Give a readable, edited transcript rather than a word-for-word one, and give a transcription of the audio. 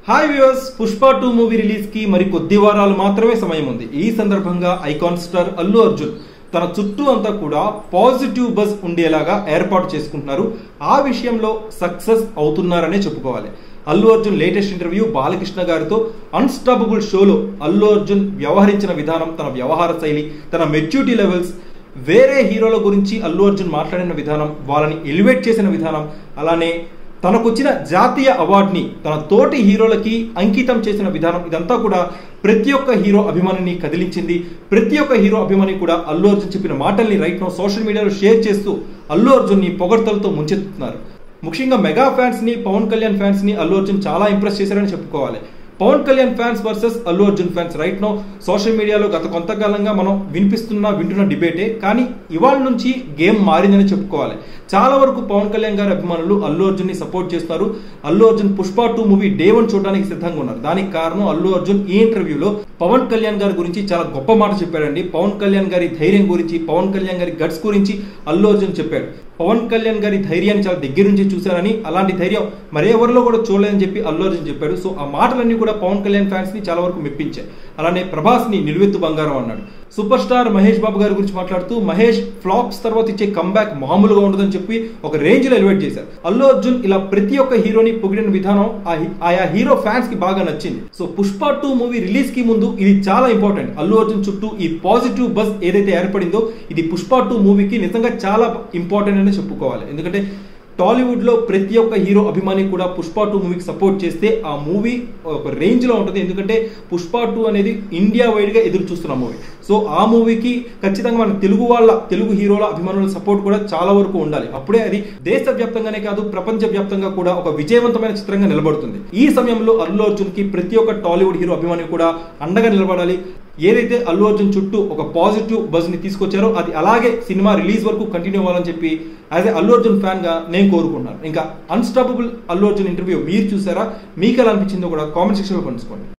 Hi viewers, Pushpa 2 movie release కి మరి కొద్ది వారాలు మాత్రమే సమయం ఉంది. ఈ సందర్భంగా ఐకాన్ స్టార్ అల్లు అర్జున్ తన చుట్టూ అంతా కూడా పాజిటివ్ బజ్ ఉండేలాగా ఏర్పాటు చేసుకుంటున్నారు. ఆ విషయంలో సక్సెస్ అవుతున్నారనే చెప్పుకోవాలి. అల్లు అర్జున్ లేటెస్ట్ ఇంటర్వ్యూ బాలకృష్ణ గారితో అన్స్టాపబుల్ షోలో అల్లు అర్జున్ వ్యవహరించిన విధానం, తన వ్యవహార శైలి, తన మెచ్యూరిటీ లెవెల్స్, వేరే హీరోల గురించి అల్లు అర్జున్ మాట్లాడిన విధానం, వాళ్ళని ఎలివేట్ చేసిన విధానం, అలానే తనకొచ్చిన జాతీయ అవార్డుని తన తోటి హీరోలకి అంకితం చేసిన విధానం, ఇదంతా కూడా ప్రతి ఒక్క హీరో అభిమానిని కదిలించింది. ప్రతి ఒక్క హీరో అభిమాని కూడా అల్లు అర్జున్ చెప్పిన మాటల్ని రైట్ నౌ సోషల్ మీడియాలో షేర్ చేస్తూ అల్లు అర్జున్ని పొగడ్తలతో ముంచెత్తుతున్నారు. ముఖ్యంగా మెగా ఫ్యాన్స్ ని, పవన్ కళ్యాణ్ ఫ్యాన్స్ ని అల్లు అర్జున్ చాలా ఇంప్రెస్ చేశారని చెప్పుకోవాలి. Pawan Kalyan fans versus Allu Arjun fans right no social మీడియాలో గత కొంతకాలంగా మనం వింటున్న డిబేటే. కానీ ఇవాళ నుంచి గేమ్ మారిందని చెప్పుకోవాలి. చాలా వరకు పవన్ కళ్యాణ్ గారి అభిమానులు అల్లు అర్జున్ ని సపోర్ట్ చేస్తారు. అల్లు అర్జున్ పుష్ప 2 మూవీ డే 1 చూడడానికి సిద్ధంగా ఉన్నారు. దానికి కారణం అల్లు అర్జున్ ఈ ఇంటర్వ్యూలో పవన్ కళ్యాణ్ గారి గురించి చాలా గొప్ప మాట చెప్పాడండి. పవన్ కళ్యాణ్ గారి ధైర్యం గురించి, పవన్ కళ్యాణ్ గారి గట్స్ గురించి అల్లు అర్జున్ చెప్పాడు. పవన్ కళ్యాణ్ గారి ధైర్యాన్ని చాలా దగ్గర నుంచి చూశారని, అలాంటి ధైర్యం మరెవరిలో కూడా చూడలేదని చెప్పి అల్లు అర్జున్ చెప్పాడు. సో ఆ మాటలన్నీ కూడా పవన్ కళ్యాణ్ ఫ్యాన్స్ ని చాలా వరకు మెప్పించాయి. అలానే ప్రభాస్ ని నిలువెత్తు బంగారం అన్నాడు. సూపర్ స్టార్ మహేష్ బాబు గారి గురించి మాట్లాడుతూ మహేష్ ఫ్లాప్స్ తర్వాత ఇచ్చే కంబ్యాక్ మామూలుగా ఉండదని చెప్పి ఒక రేంజ్ లో ఎలివేట్ చేశారు. అల్లు అర్జున్ ఇలా ప్రతి ఒక్క హీరోని పొగిడిన విధానం ఆయా హీరో ఫ్యాన్స్ కి బాగా నచ్చింది. సో పుష్ప 2 మూవీ రిలీజ్ కి ముందు ఇది చాలా ఇంపార్టెంట్. అల్లు అర్జున్ చుట్టూ ఈ పాజిటివ్ బజ్ ఏదైతే ఏర్పడిందో ఇది పుష్ప 2 మూవీకి నిజంగా చాలా ఇంపార్టెంట్ అని చెప్పుకోవాలి. ఎందుకంటే టాలీవుడ్ లో ప్రతి ఒక్క హీరో అభిమాని కూడా పుష్ప 2 మూవీకి సపోర్ట్ చేస్తే ఆ మూవీ ఒక రేంజ్ లో ఉంటుంది. ఎందుకంటే పుష్ప 2 అనేది ఇండియా వైడ్ గా ఎదురు చూస్తున్న మూవీ. సో ఆ మూవీకి ఖచ్చితంగా మన తెలుగు హీరోల అభిమానుల సపోర్ట్ కూడా చాలా వరకు ఉండాలి. అప్పుడే అది దేశవ్యాప్తంగానే కాదు, ప్రపంచ వ్యాప్తంగా కూడా ఒక విజయవంతమైన చిత్రంగా నిలబడుతుంది. ఈ సమయంలో అల్లు అర్జున్ కి ప్రతి ఒక్క టాలీవుడ్ హీరో అభిమాని కూడా అండగా నిలబడాలి. ఏదైతే అల్లు అర్జున్ చుట్టూ ఒక పాజిటివ్ బజ్ ని తీసుకొచ్చారో అది అలాగే సినిమా రిలీజ్ వరకు కంటిన్యూ అవ్వాలని చెప్పి as a Allu Arjun fan గా నేను కోరుకుంటున్నాను. ఇంకా అన్స్టాపబుల్ అల్లు అర్జున్ ఇంటర్వ్యూ మీరు చూసారా? మీకు ఎలా అనిపించిందో కూడా కామెంట్ సెక్షన్ లో పంచుకోండి.